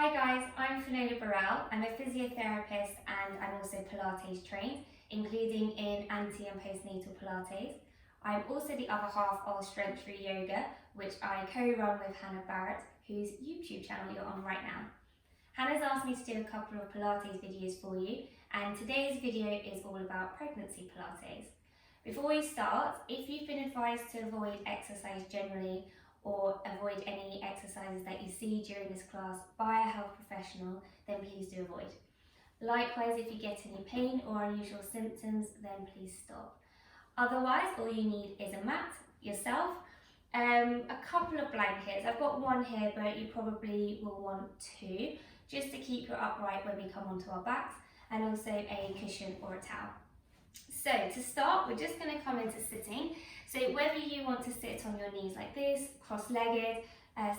Hi guys, I'm Finola Burrell. I'm a physiotherapist and I'm also Pilates trained, including in anti and postnatal Pilates. I'm also the other half of Strength Through Yoga, which I co-run with Hannah Barrett, whose YouTube channel you're on right now. Hannah's asked me to do a couple of Pilates videos for you, and today's video is all about pregnancy Pilates. Before we start, if you've been advised to avoid exercise generally or avoid any exercises that you see during this class by a health professional, then please do avoid. Likewise, if you get any pain or unusual symptoms, then please stop. Otherwise, all you need is a mat, yourself, a couple of blankets. I've got one here, but you probably will want two, just to keep you upright when we come onto our backs, and also a cushion or a towel. So to start, we're just going to come into sitting. So whether you want to sit on your knees like this, cross-legged,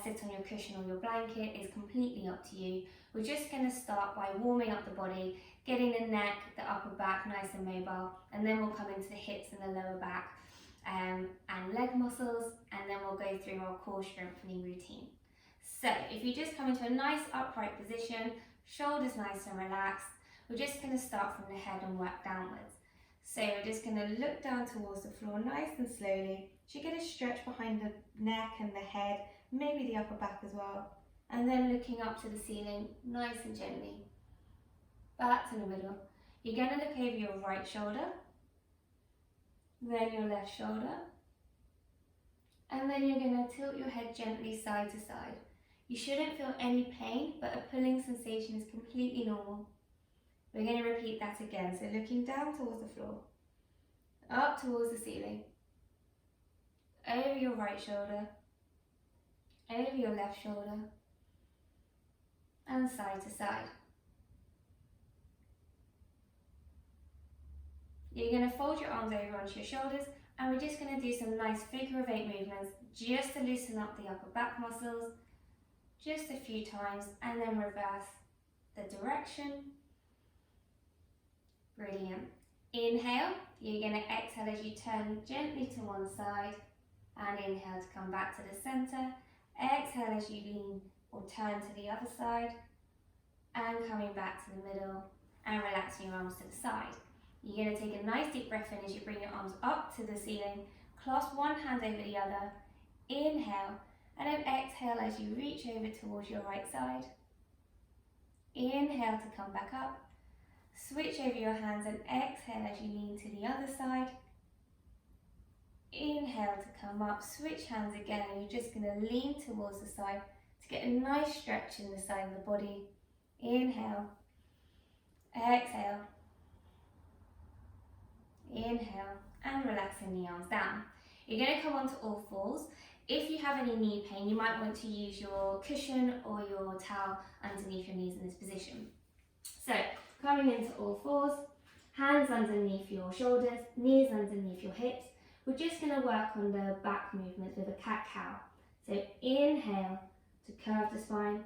sit on your cushion or your blanket is completely up to you. We're just going to start by warming up the body, getting the neck, the upper back nice and mobile, and then we'll come into the hips and the lower back and leg muscles, and then we'll go through our core strengthening routine. So if you just come into a nice upright position, shoulders nice and relaxed, we're just going to start from the head and work downwards. So we're just going to look down towards the floor nice and slowly. You get a stretch behind the neck and the head, maybe the upper back as well. And then looking up to the ceiling nice and gently. Back to the middle. You're going to look over your right shoulder, then your left shoulder, and then you're going to tilt your head gently side to side. You shouldn't feel any pain, but a pulling sensation is completely normal. We're going to repeat that again, so looking down towards the floor, up towards the ceiling, over your right shoulder, over your left shoulder, and side to side. You're going to fold your arms over onto your shoulders, and we're just going to do some nice figure of 8 movements just to loosen up the upper back muscles, just a few times, and then reverse the direction. Brilliant. Inhale, you're going to exhale as you turn gently to one side, and inhale to come back to the center. Exhale as you lean or turn to the other side, and coming back to the middle, and relaxing your arms to the side. You're going to take a nice deep breath in as you bring your arms up to the ceiling, clasp one hand over the other, inhale, and then exhale as you reach over towards your right side. Inhale to come back up. Switch over your hands and exhale as you lean to the other side. Inhale to come up, switch hands again, and you're just going to lean towards the side to get a nice stretch in the side of the body. Inhale, exhale, inhale, and relaxing the arms down. You're going to come onto all fours. If you have any knee pain, you might want to use your cushion or your towel underneath your knees in this position. So, coming into all fours, hands underneath your shoulders, knees underneath your hips. We're just going to work on the back movements with a cat-cow. So inhale to curve the spine,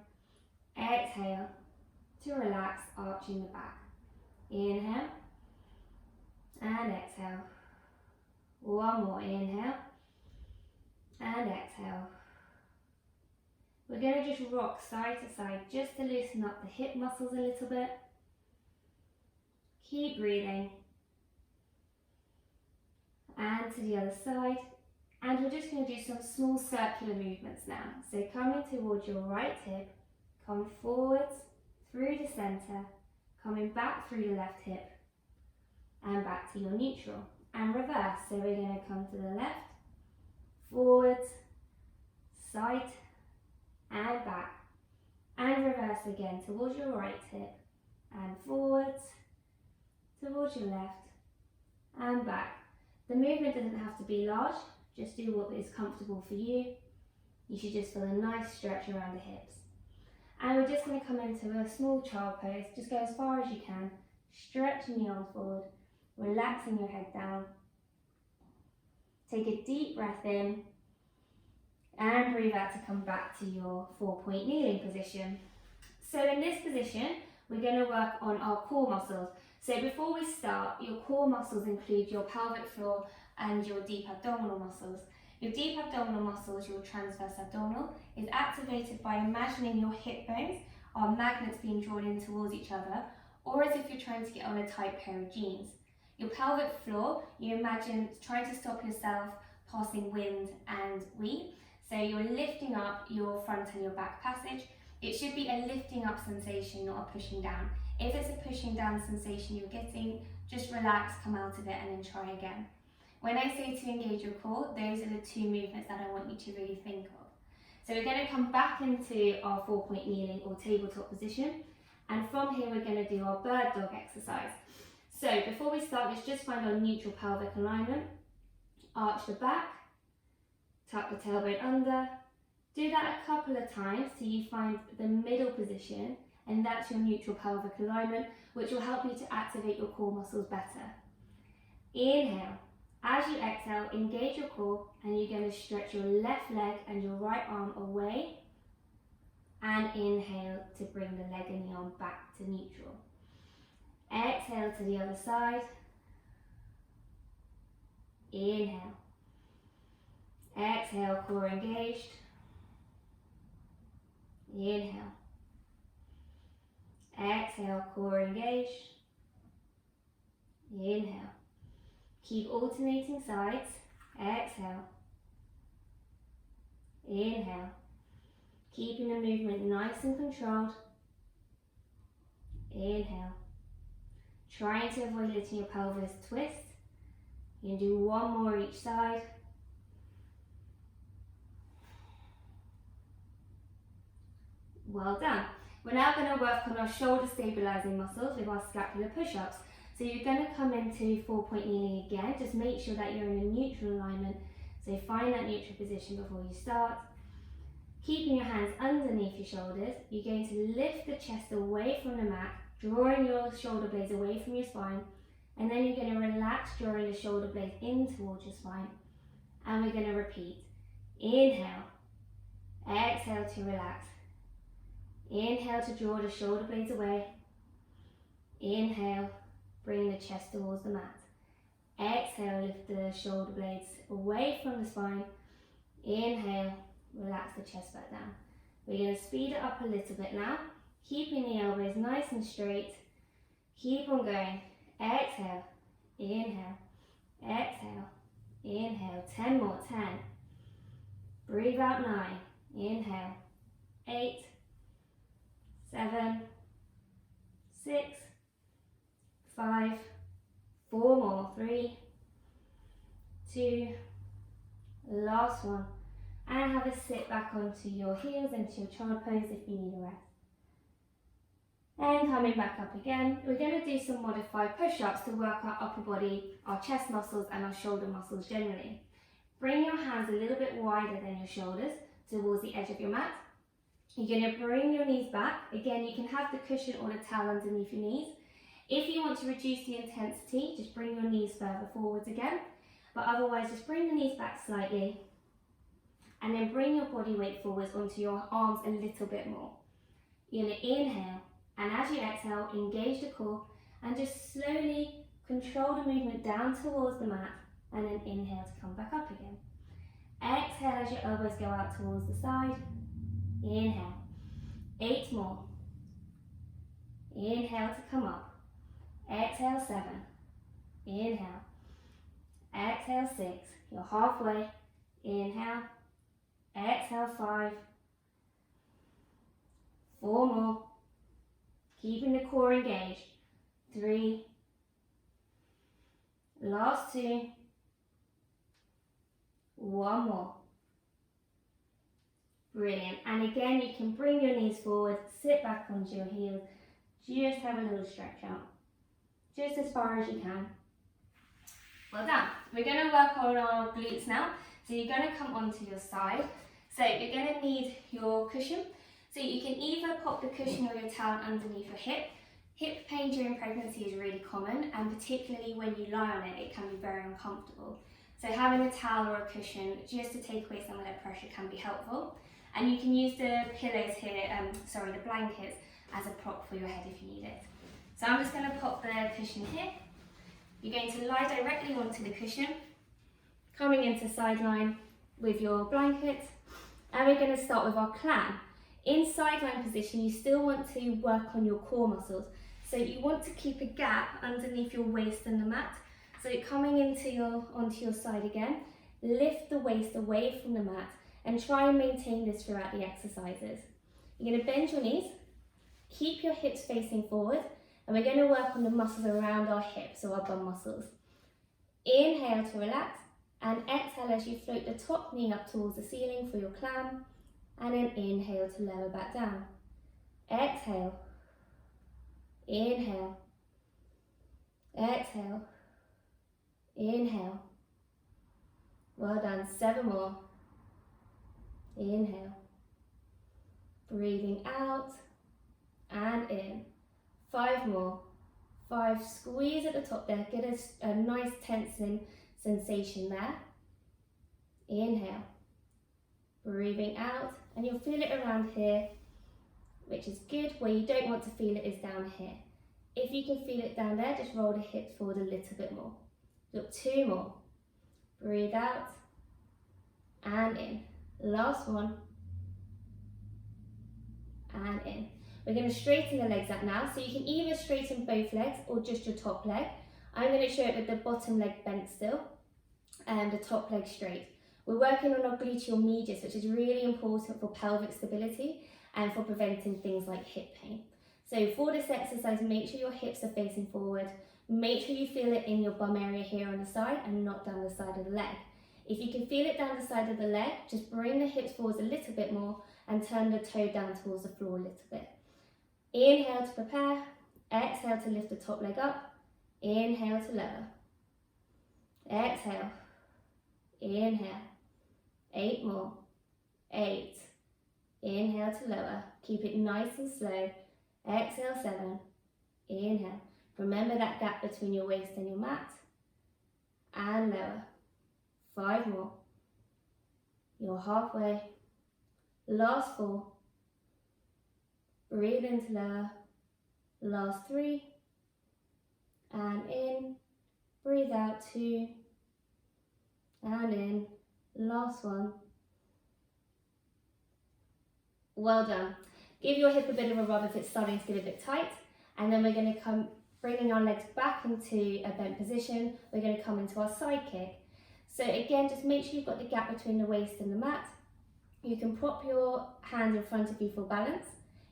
exhale to relax, arching the back. Inhale and exhale. One more, inhale and exhale. We're going to just rock side to side just to loosen up the hip muscles a little bit. Keep breathing. And to the other side. And we're just going to do some small circular movements now. So coming towards your right hip, come forwards through the centre, coming back through the left hip, and back to your neutral. And reverse. So we're going to come to the left, forwards, side, and back. And reverse again towards your right hip, and forwards, towards your left, and back. The movement doesn't have to be large, just do what is comfortable for you. You should just feel a nice stretch around the hips. And we're just going to come into a small child pose. Just go as far as you can, stretching the arms forward, relaxing your head down. Take a deep breath in, and breathe out to come back to your 4-point kneeling position. So in this position, we're going to work on our core muscles. So before we start, your core muscles include your pelvic floor and your deep abdominal muscles. Your deep abdominal muscles, your transverse abdominal, is activated by imagining your hip bones are magnets being drawn in towards each other, or as if you're trying to get on a tight pair of jeans. Your pelvic floor, you imagine trying to stop yourself passing wind and wee. So you're lifting up your front and your back passage. It should be a lifting up sensation, not a pushing down. If it's a pushing down sensation you're getting, just relax, come out of it, and then try again. When I say to engage your core, those are the two movements that I want you to really think of. So we're going to come back into our 4-point kneeling or tabletop position, and from here we're going to do our bird dog exercise. So before we start, let's just find our neutral pelvic alignment. Arch the back, tuck the tailbone under. Do that a couple of times till you find the middle position, and that's your neutral pelvic alignment, which will help you to activate your core muscles better. Inhale. As you exhale, engage your core, and you're going to stretch your left leg and your right arm away, and inhale to bring the leg and the arm back to neutral. Exhale to the other side. Inhale. Exhale, core engaged. Inhale. Exhale, core engaged. Inhale. Keep alternating sides. Exhale. Inhale. Keeping the movement nice and controlled. Inhale. Trying to avoid letting your pelvis twist. You can do one more each side. Well done. We're now going to work on our shoulder stabilizing muscles with our scapular push-ups. So you're going to come into 4-point kneeling again. Just make sure that you're in a neutral alignment. So find that neutral position before you start. Keeping your hands underneath your shoulders, you're going to lift the chest away from the mat, drawing your shoulder blades away from your spine, and then you're going to relax, drawing the shoulder blades in towards your spine. And we're going to repeat. Inhale. Exhale to relax. Inhale to draw the shoulder blades away. Inhale. Bring the chest towards the mat. Exhale, lift the shoulder blades away from the spine. Inhale, relax the chest back down. We're going to speed it up a little bit now, keeping the elbows nice and straight. Keep on going. Exhale, inhale, exhale, inhale. 10 more, 10. Breathe out 9. Inhale, 8, 7, 6, 5, 4 more, 3, 2, last one, and have a sit back onto your heels into your child pose if you need a rest. And coming back up again, we're going to do some modified push-ups to work our upper body, our chest muscles and our shoulder muscles generally. Bring your hands a little bit wider than your shoulders towards the edge of your mat. You're going to bring your knees back. Again, you can have the cushion or the towel underneath your knees. If you want to reduce the intensity, just bring your knees further forwards again, but otherwise just bring the knees back slightly and then bring your body weight forwards onto your arms a little bit more. You're going to inhale, and as you exhale, engage the core and just slowly control the movement down towards the mat, and then inhale to come back up again. Exhale as your elbows go out towards the side. Inhale. 8 more. Inhale to come up. Exhale 7. Inhale. Exhale 6. You're halfway. Inhale. Exhale 5. 4 more. Keeping the core engaged. 3. Last 2. 1 more. Brilliant. And again, you can bring your knees forward, sit back onto your heels, just have a little stretch out. Just as far as you can. Well done. We're going to work on our glutes now. So you're going to come onto your side. So you're going to need your cushion. So you can either pop the cushion or your towel underneath your hip. Hip pain during pregnancy is really common, and particularly when you lie on it, it can be very uncomfortable. So having a towel or a cushion just to take away some of that pressure can be helpful. And you can use the pillows here, the blankets, as a prop for your head if you need it. So I'm just going to pop the cushion here. You're going to lie directly onto the cushion, coming into sideline with your blanket, and we're going to start with our clam. In sideline position, you still want to work on your core muscles. So you want to keep a gap underneath your waist and the mat. So coming onto your side again, lift the waist away from the mat and try and maintain this throughout the exercises. You're going to bend your knees, keep your hips facing forward, and we're going to work on the muscles around our hips, or our bum muscles. Inhale to relax, and exhale as you float the top knee up towards the ceiling for your clam, and then inhale to lower back down. Exhale, inhale, exhale, inhale. Well done, 7 more. Inhale, breathing out and in. 5 more. 5, squeeze at the top there, get a nice tensing sensation there. Inhale, breathing out, and you'll feel it around here, which is good. Where you don't want to feel it is down here. If you can feel it down there, just roll the hips forward a little bit more. Look, 2 more. Breathe out and in. Last one. And in. We're going to straighten the legs up now. So you can either straighten both legs or just your top leg. I'm going to show it with the bottom leg bent still and the top leg straight. We're working on our gluteal medius, which is really important for pelvic stability and for preventing things like hip pain. So for this exercise, make sure your hips are facing forward. Make sure you feel it in your bum area here on the side and not down the side of the leg. If you can feel it down the side of the leg, just bring the hips forward a little bit more and turn the toe down towards the floor a little bit. Inhale to prepare, exhale to lift the top leg up, inhale to lower. Exhale, inhale, 8 more, 8, inhale to lower, keep it nice and slow, exhale 7, inhale. Remember that gap between your waist and your mat, and lower. 5 more, you're halfway, last 4, breathe into lower, last 3, and in, breathe out 2, and in, last 1. Well done. Give your hip a bit of a rub if it's starting to get a bit tight, and then we're going to come bringing our legs back into a bent position. We're going to come into our side kick. So again, just make sure you've got the gap between the waist and the mat. You can prop your hand in front of you for balance.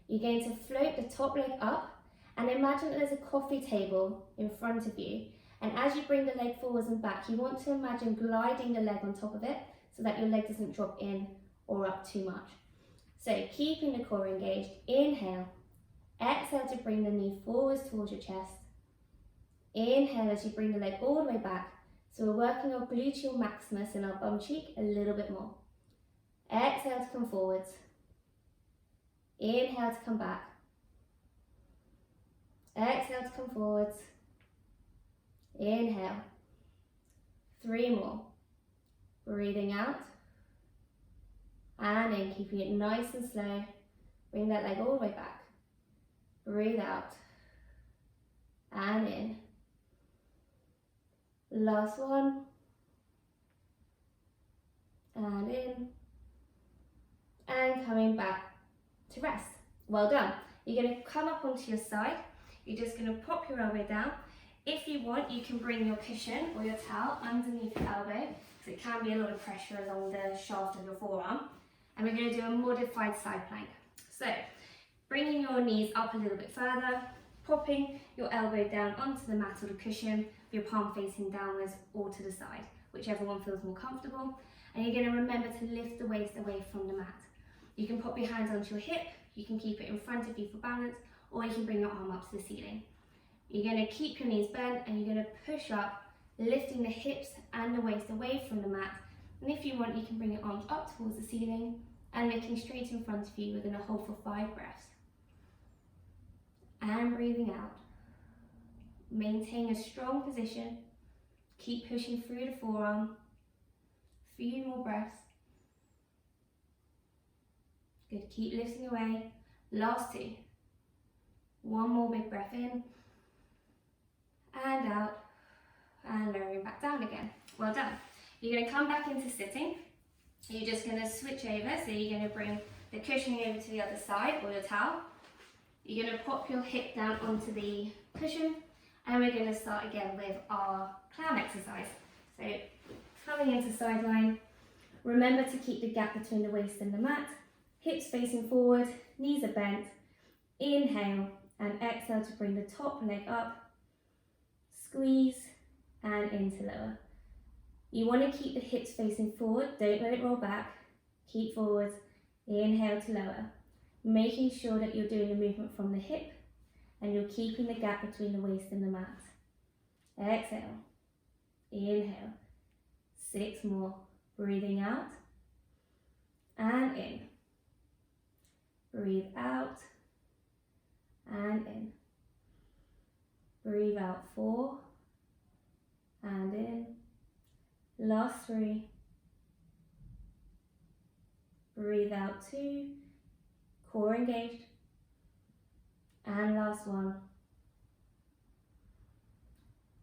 You're going to float the top leg up and imagine that there's a coffee table in front of you. And as you bring the leg forwards and back, you want to imagine gliding the leg on top of it so that your leg doesn't drop in or up too much. So keeping the core engaged, inhale, exhale to bring the knee forwards towards your chest. Inhale as you bring the leg all the way back. So we're working our gluteal maximus in our bum cheek a little bit more. Exhale to come forwards. Inhale to come back. Exhale to come forwards. Inhale. 3 more. Breathing out. And in, keeping it nice and slow. Bring that leg all the way back. Breathe out. And in. Last one. And in. And coming back to rest. Well done. You're going to come up onto your side. You're just going to pop your elbow down. If you want, you can bring your cushion or your towel underneath your elbow, because it can be a lot of pressure along the shaft of your forearm. And we're going to do a modified side plank. So, bringing your knees up a little bit further, popping your elbow down onto the mat or the cushion, with your palm facing downwards or to the side, whichever one feels more comfortable. And you're going to remember to lift the waist away from the mat. You can pop your hands onto your hip, you can keep it in front of you for balance, or you can bring your arm up to the ceiling. You're going to keep your knees bent and you're going to push up, lifting the hips and the waist away from the mat. And if you want, you can bring your arms up towards the ceiling and looking straight in front of you. We're going to hold for 5 breaths. And breathing out. Maintain a strong position. Keep pushing through the forearm. Few more breaths. Good, keep lifting away. Last 2. 1 more big breath in. And out. And lowering back down again. Well done. You're going to come back into sitting. You're just going to switch over. So you're going to bring the cushioning over to the other side, or your towel. You're going to pop your hip down onto the cushion, and we're going to start again with our clown exercise. So coming into sideline, remember to keep the gap between the waist and the mat, hips facing forward, knees are bent. Inhale and exhale to bring the top leg up, squeeze and into lower. You want to keep the hips facing forward, don't let it roll back, keep forward, inhale to lower, making sure that you're doing the movement from the hip and you're keeping the gap between the waist and the mat. Exhale, inhale, 6 more, breathing out and in, breathe out and in, breathe out 4 and in, last 3, breathe out 2, core engaged, and last 1.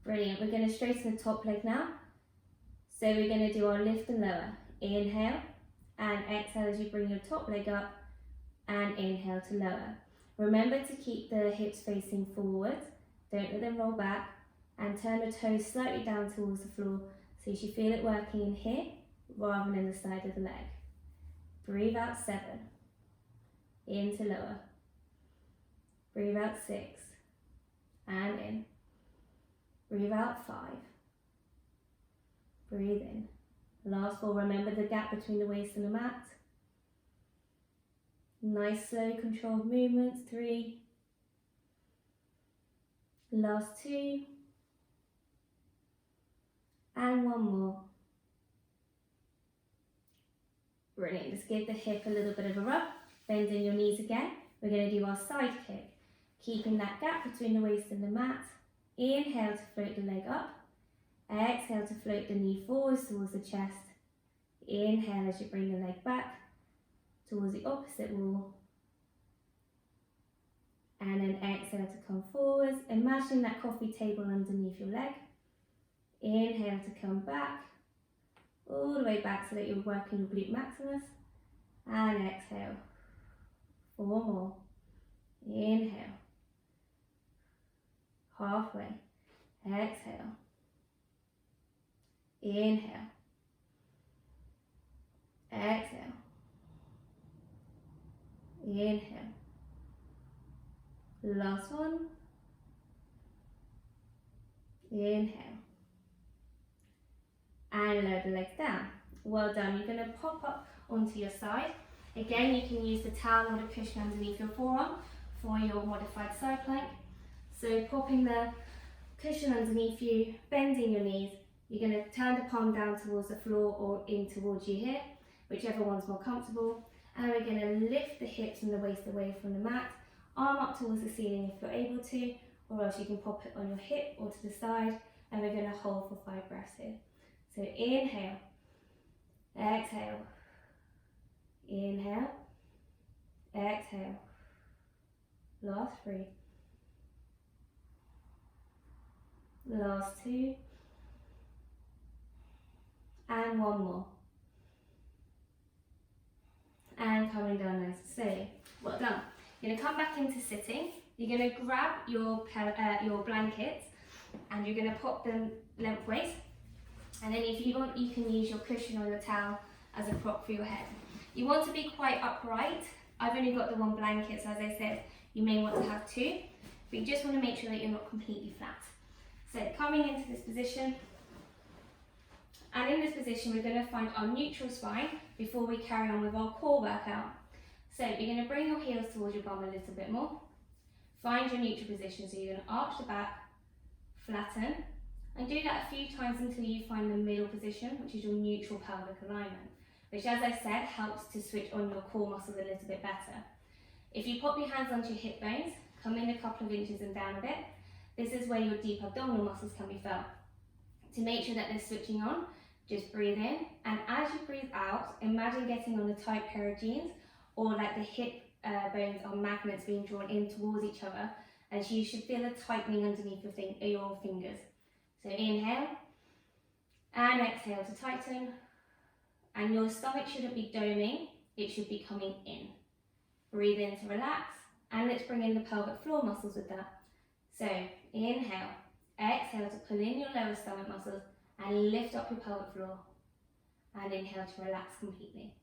Brilliant, we're going to straighten the top leg now. So we're going to do our lift and lower. Inhale and exhale as you bring your top leg up, and inhale to lower. Remember to keep the hips facing forward, don't let them roll back, and turn the toes slightly down towards the floor so you should feel it working in here rather than the side of the leg. Breathe out 7, into lower. Breathe out 6, and in. Breathe out 5. Breathe in. Last 4, remember the gap between the waist and the mat. Nice slow controlled movements, 3. Last 2. And 1 more. Brilliant, just give the hip a little bit of a rub, bending your knees again. We're going to do our side kick, keeping that gap between the waist and the mat. Inhale to float the leg up. Exhale to float the knee forwards towards the chest. Inhale as you bring the leg back towards the opposite wall. And then exhale to come forwards. Imagine that coffee table underneath your leg. Inhale to come back, all the way back so that you're working your glute maximus. And exhale. 4 more. Inhale. Halfway. Exhale. Inhale. Exhale. Inhale. Last one. Inhale. And lower the legs down. Well done. You're going to pop up onto your side. Again, you can use the towel or the cushion underneath your forearm for your modified side plank. So popping the cushion underneath you, bending your knees. You're going to turn the palm down towards the floor or in towards you here, whichever one's more comfortable. And we're going to lift the hips and the waist away from the mat, arm up towards the ceiling if you're able to, or else you can pop it on your hip or to the side, and we're going to hold for 5 breaths here. So inhale, exhale, inhale, exhale, last 3, last 2, and 1 more. And coming down nice and slowly. Well done. You're going to come back into sitting. You're going to grab your blankets and you're going to pop them lengthways. And then if you want, you can use your cushion or your towel as a prop for your head. You want to be quite upright. I've only got the 1 blanket, so as I said, you may want to have 2. But you just want to make sure that you're not completely flat. So coming into this position, and in this position we're going to find our neutral spine before we carry on with our core workout. So you're going to bring your heels towards your bum a little bit more. Find your neutral position, so you're going to arch the back, flatten, and do that a few times until you find the middle position, which is your neutral pelvic alignment, which, as I said, helps to switch on your core muscles a little bit better. If you pop your hands onto your hip bones, come in a couple of inches and down a bit, this is where your deep abdominal muscles can be felt. To make sure that they're switching on, just breathe in, and as you breathe out, imagine getting on a tight pair of jeans, or like the hip bones are magnets being drawn in towards each other, and you should feel a tightening underneath your fingers. So inhale, and exhale to tighten, and your stomach shouldn't be doming, it should be coming in. Breathe in to relax, and let's bring in the pelvic floor muscles with that. So inhale, exhale to pull in your lower stomach muscles and lift up your pelvic floor, and inhale to relax completely.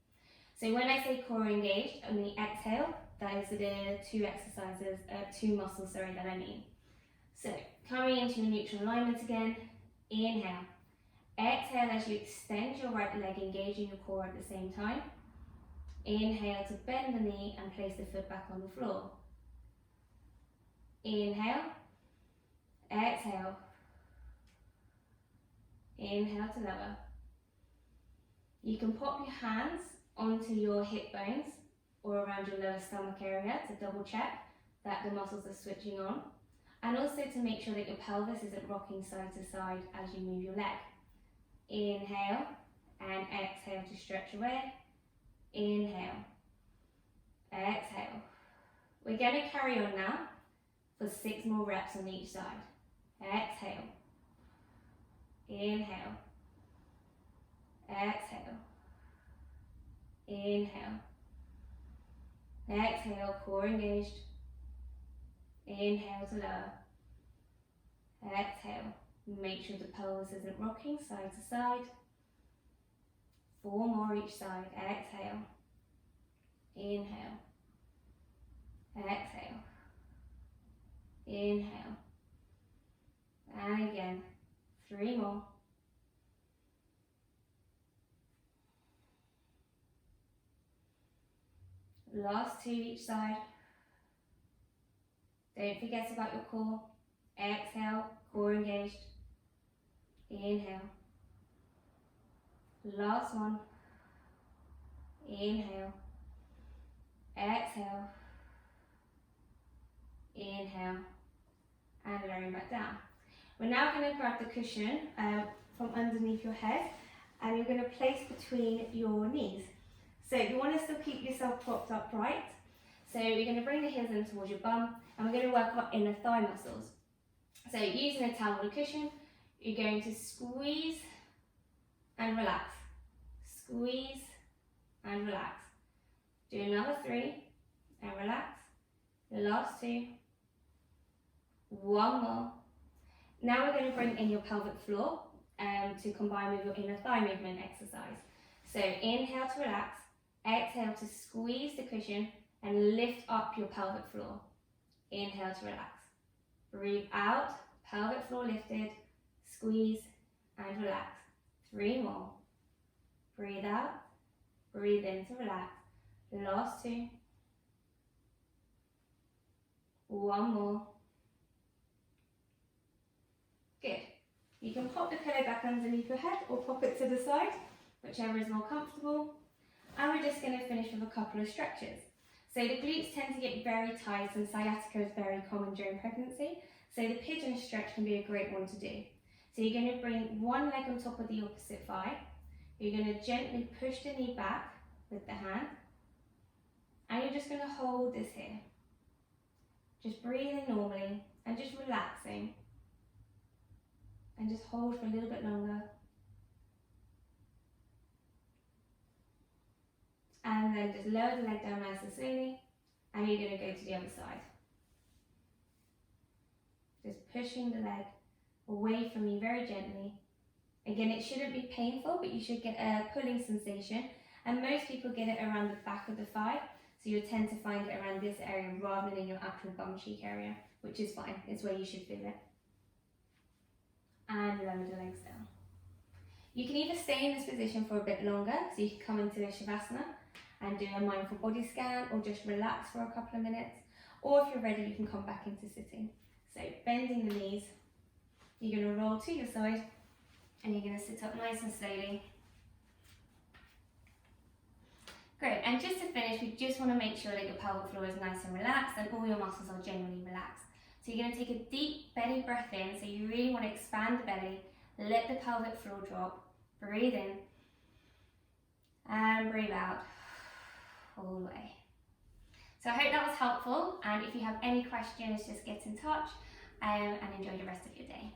So when I say core engaged on the exhale, that is the two muscles that I mean. So coming into your neutral alignment again, inhale. Exhale as you extend your right leg, engaging your core at the same time. Inhale to bend the knee and place the foot back on the floor. Inhale, exhale. Inhale to lower. You can pop your hands onto your hip bones or around your lower stomach area to double check that the muscles are switching on, and also to make sure that your pelvis isn't rocking side to side as you move your leg. Inhale and exhale to stretch away. Inhale, exhale. We're going to carry on now for 6 more reps on each side. Exhale, inhale, exhale, inhale, exhale, core engaged. Inhale to lower, exhale. Make sure the pelvis isn't rocking side to side. 4 more each side. Exhale, inhale, exhale, inhale, and again, 3 more. Last 2 each side. Don't forget about your core. Exhale, core engaged. Inhale. Last one. Inhale. Exhale. Inhale. And lowering back down. We're now going to grab the cushion from underneath your head, and you're going to place between your knees. So you want to still keep yourself propped upright. So you're going to bring the heels in towards your bum, and we're going to work our inner thigh muscles. So using a towel or cushion, you're going to squeeze and relax. Squeeze and relax. Do another 3 and relax. The last 2. 1 more. Now we're going to bring in your pelvic floor to combine with your inner thigh movement exercise. So inhale to relax, exhale to squeeze the cushion and lift up your pelvic floor. Inhale to relax. Breathe out, pelvic floor lifted, squeeze and relax. 3 more. Breathe out, breathe in to relax. Last 2. 1 more. Good. You can pop the pillow back underneath your head or pop it to the side, whichever is more comfortable. And we're just going to finish with a couple of stretches. So the glutes tend to get very tight, and sciatica is very common during pregnancy. So the pigeon stretch can be a great one to do. So you're going to bring one leg on top of the opposite thigh. You're going to gently push the knee back with the hand. And you're just going to hold this here. Just breathing normally and just relaxing. And just hold for a little bit longer. And then just lower the leg down nice and slowly, and you're going to go to the other side. Just pushing the leg away from you very gently. Again, it shouldn't be painful, but you should get a pulling sensation, and most people get it around the back of the thigh, so you'll tend to find it around this area rather than in your actual bum cheek area, which is fine. It's where you should feel it. And lower the legs down. You can either stay in this position for a bit longer, so you can come into a Shavasana and do a mindful body scan, or just relax for a couple of minutes, or if you're ready you can come back into sitting. So bending the knees, you're going to roll to your side and you're going to sit up nice and slowly. Great, and just to finish, we just want to make sure that your pelvic floor is nice and relaxed and all your muscles are generally relaxed. So you're going to take a deep belly breath in, so you really want to expand the belly, let the pelvic floor drop, breathe in and breathe out. All the way. So I hope that was helpful, and if you have any questions, just get in touch and enjoy the rest of your day.